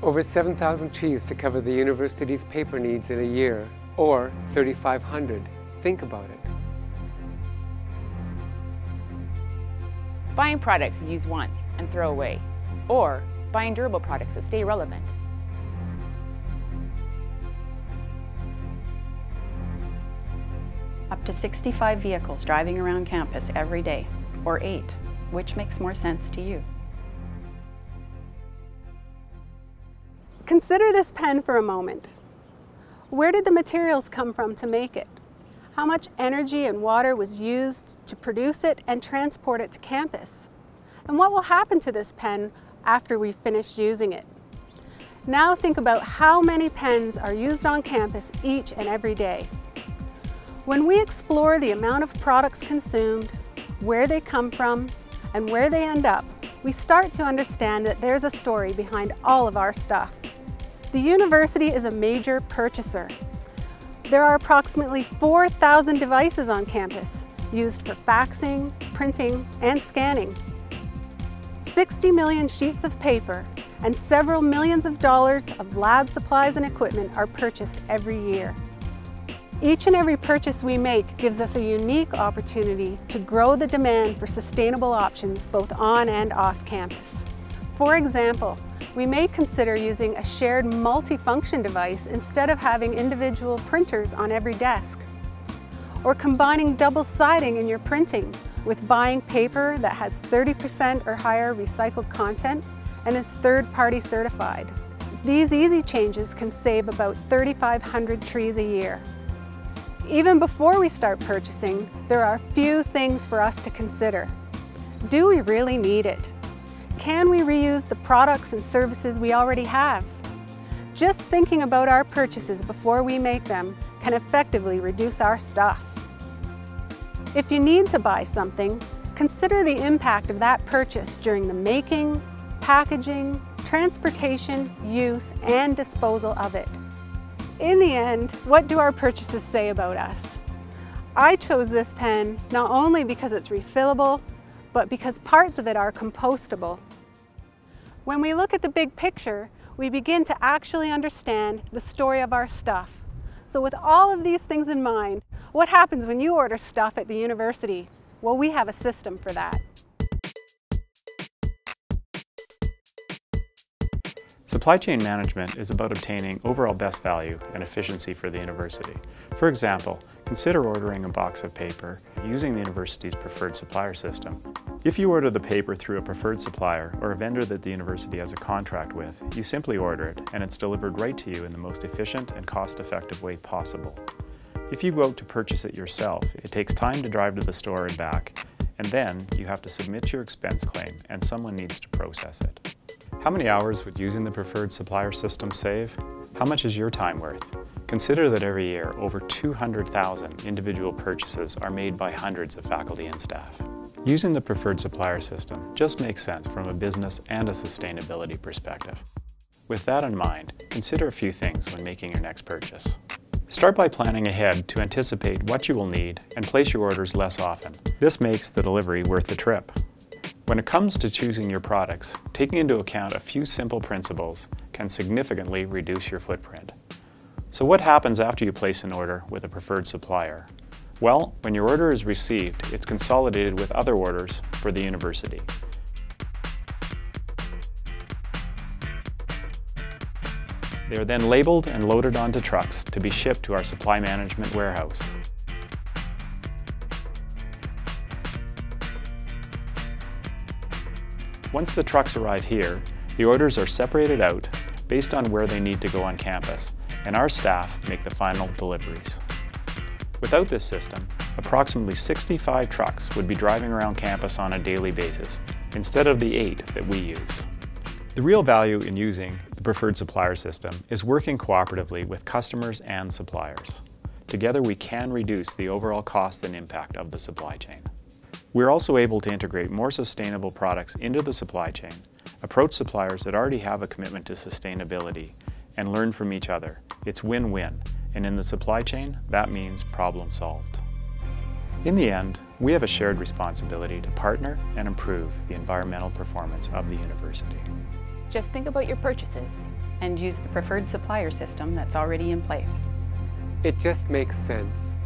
Over 7,000 trees to cover the university's paper needs in a year, or 3,500. Think about it. Buying products you use once and throw away, or buying durable products that stay relevant. Up to 65 vehicles driving around campus every day, or 8. Which makes more sense to you? Consider this pen for a moment. Where did the materials come from to make it? How much energy and water was used to produce it and transport it to campus? And what will happen to this pen after we've finished using it? Now think about how many pens are used on campus each and every day. When we explore the amount of products consumed, where they come from, and where they end up, we start to understand that there's a story behind all of our stuff. The university is a major purchaser. There are approximately 4,000 devices on campus used for faxing, printing, and scanning. 60 million sheets of paper and several millions of dollars of lab supplies and equipment are purchased every year. Each and every purchase we make gives us a unique opportunity to grow the demand for sustainable options both on and off campus. For example, we may consider using a shared multifunction device instead of having individual printers on every desk. Or combining double siding in your printing with buying paper that has 30% or higher recycled content and is third-party certified. These easy changes can save about 3,500 trees a year. Even before we start purchasing, there are a few things for us to consider. Do we really need it? Can we reuse the products and services we already have? Just thinking about our purchases before we make them can effectively reduce our stuff. If you need to buy something, consider the impact of that purchase during the making, packaging, transportation, use, and disposal of it. In the end, what do our purchases say about us? I chose this pen not only because it's refillable, but because parts of it are compostable. When we look at the big picture, we begin to actually understand the story of our stuff. So with all of these things in mind, what happens when you order stuff at the university? Well, we have a system for that. Supply chain management is about obtaining overall best value and efficiency for the university. For example, consider ordering a box of paper using the university's preferred supplier system. If you order the paper through a preferred supplier or a vendor that the university has a contract with, you simply order it and it's delivered right to you in the most efficient and cost-effective way possible. If you go out to purchase it yourself, it takes time to drive to the store and back, and then you have to submit your expense claim and someone needs to process it. How many hours would using the preferred supplier system save? How much is your time worth? Consider that every year, over 200,000 individual purchases are made by hundreds of faculty and staff. Using the preferred supplier system just makes sense from a business and a sustainability perspective. With that in mind, consider a few things when making your next purchase. Start by planning ahead to anticipate what you will need and place your orders less often. This makes the delivery worth the trip. When it comes to choosing your products, taking into account a few simple principles can significantly reduce your footprint. So what happens after you place an order with a preferred supplier? Well, when your order is received, it's consolidated with other orders for the university. They are then labeled and loaded onto trucks to be shipped to our supply management warehouse. Once the trucks arrive here, the orders are separated out based on where they need to go on campus, and our staff make the final deliveries. Without this system, approximately 65 trucks would be driving around campus on a daily basis, instead of the 8 that we use. The real value in using the preferred supplier system is working cooperatively with customers and suppliers. Together we can reduce the overall cost and impact of the supply chain. We're also able to integrate more sustainable products into the supply chain, approach suppliers that already have a commitment to sustainability, and learn from each other. It's win-win, and in the supply chain, that means problem solved. In the end, we have a shared responsibility to partner and improve the environmental performance of the university. Just think about your purchases and use the preferred supplier system that's already in place. It just makes sense.